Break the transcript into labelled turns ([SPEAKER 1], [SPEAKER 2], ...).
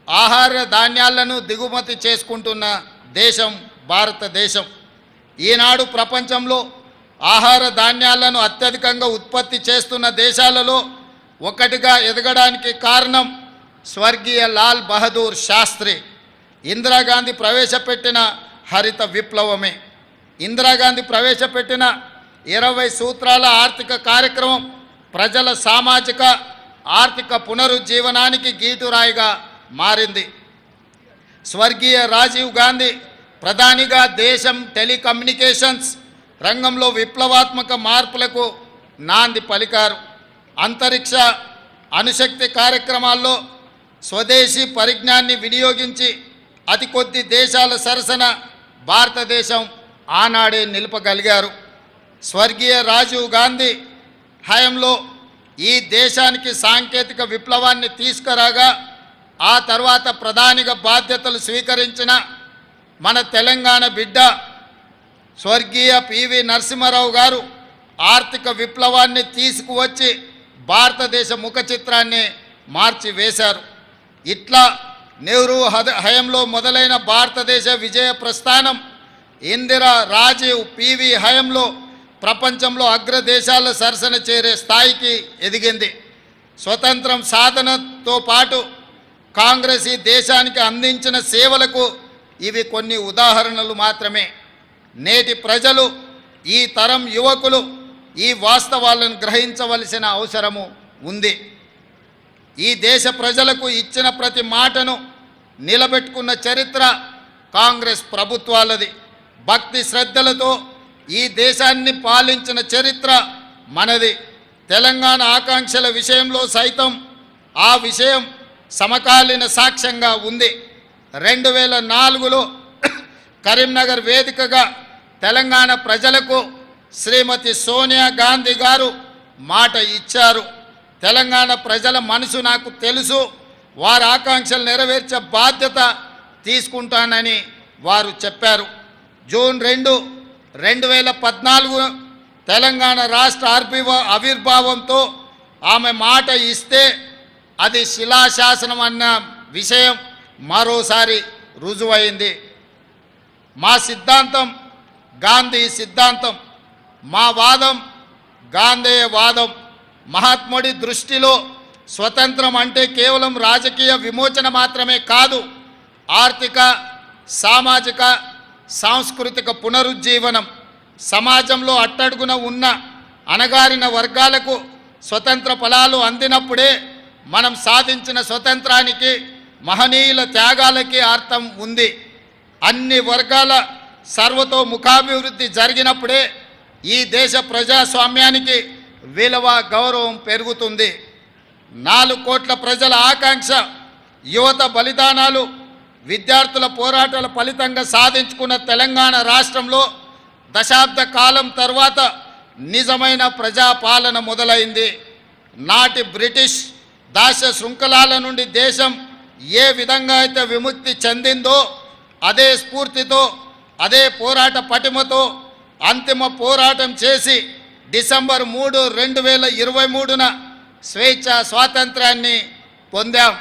[SPEAKER 1] ఆహార ధాన్యాలను దిగుమతి చేసుకుంటున్న దేశం భారతదేశం. ఈనాడు ప్రపంచంలో ఆహార ధాన్యాలను అత్యధికంగా ఉత్పత్తి చేస్తున్న దేశాలలో ఒకటిగా ఎదగడానికి కారణం స్వర్గీయ లాల్ బహదూర్ శాస్త్రి ఇందిరాగాంధీ ప్రవేశపెట్టిన హరిత విప్లవమే. ఇందిరాగాంధీ ప్రవేశపెట్టిన 20 సూత్రాల ఆర్థిక కార్యక్రమం ప్రజల సామాజిక ఆర్థిక పునరుజ్జీవనానికి గీటురాయిగా మారింది. స్వర్గీయ రాజీవ్ గాంధీ ప్రధానిగా దేశం టెలికమ్యూనికేషన్స్ రంగంలో విప్లవాత్మక మార్పులకు నాంది పలికారు. అంతరిక్ష అణుశక్తి కార్యక్రమాల్లో స్వదేశీ పరిజ్ఞాన్ని వినియోగించి అతి కొద్ది దేశాల సరసన భారతదేశం ఆనాడే నిలపగలిగారు. స్వర్గీయ రాజీవ్ గాంధీ హయాంలో ఈ దేశానికి సాంకేతిక విప్లవాన్ని తీసుకురాగా ఆ తర్వాత ప్రధానిగా బాధ్యతలు స్వీకరించిన మన తెలంగాణ బిడ్డ స్వర్గీయ పివి నరసింహారావు గారు ఆర్థిక విప్లవాన్ని తీసుకువచ్చి భారతదేశ ముఖ చిత్రాన్ని మార్చివేశారు. ఇట్లా నెహ్రూ హయాంలో మొదలైన భారతదేశ విజయ ప్రస్థానం ఇందిరా, రాజీవ్, పివి హయాంలో ప్రపంచంలో అగ్రదేశాల సరసన చేరే స్థాయికి ఎదిగింది. స్వతంత్రం సాధనతో పాటు కాంగ్రెస్ ఈ దేశానికి అందించిన సేవలకు ఇవి కొన్ని ఉదాహరణలు మాత్రమే. నేటి ప్రజలు, ఈ తరం యువకులు ఈ వాస్తవాలను గ్రహించవలసిన అవసరము ఉంది. ఈ దేశ ప్రజలకు ఇచ్చిన ప్రతి మాటను నిలబెట్టుకున్న చరిత్ర కాంగ్రెస్ ప్రభుత్వాలది. భక్తి శ్రద్ధలతో ఈ దేశాన్ని పాలించిన చరిత్ర మనది. తెలంగాణ ఆకాంక్షల విషయంలో సైతం ఆ విషయం సమకాలీన సాక్ష్యంగా ఉంది. 2004లో కరీంనగర్ వేదికగా తెలంగాణ ప్రజలకు శ్రీమతి సోనియా గాంధీ గారు మాట ఇచ్చారు. తెలంగాణ ప్రజల మనసు నాకు తెలుసు, వారి ఆకాంక్షలు నెరవేర్చే బాధ్యత తీసుకుంటానని వారు చెప్పారు. జూన్ 2, 2014 తెలంగాణ రాష్ట్ర ఆవిర్భావంతో ఆమె మాట ఇస్తే అది శిలాశాసనం అన్న విషయం మరోసారి రుజువైంది. మా సిద్ధాంతం గాంధీ సిద్ధాంతం, మా వాదం గాంధేయ వాదం. మహాత్ముడి దృష్టిలో స్వతంత్రం అంటే కేవలం రాజకీయ విమోచన మాత్రమే కాదు, ఆర్థిక, సామాజిక, సాంస్కృతిక పునరుజ్జీవనం. సమాజంలో అట్టడుగున ఉన్న అణగారిన వర్గాలకు స్వతంత్ర ఫలాలు అందినప్పుడే మనం సాధించిన స్వతంత్రానికి, మహనీయుల త్యాగాలకి అర్థం ఉంది. అన్ని వర్గాల సర్వతోముఖాభివృద్ధి జరిగినప్పుడే ఈ దేశ ప్రజాస్వామ్యానికి విలువ, గౌరవం పెరుగుతుంది. 4 కోట్ల ప్రజల ఆకాంక్ష, యువత బలిదానాలు, విద్యార్థుల పోరాటాల ఫలితంగా సాధించుకున్న తెలంగాణ రాష్ట్రంలో దశాబ్ద కాలం తర్వాత నిజమైన ప్రజాపాలన మొదలైంది. నాటి బ్రిటిష్ దాస్య శృంఖలాల నుండి దేశం ఏ విధంగా అయితే విముక్తి చెందిందో అదే స్ఫూర్తితో, అదే పోరాట పటిమతో అంతిమ పోరాటం చేసి డిసెంబర్ 3, 2023న స్వేచ్ఛ స్వాతంత్రాన్ని పొందాం.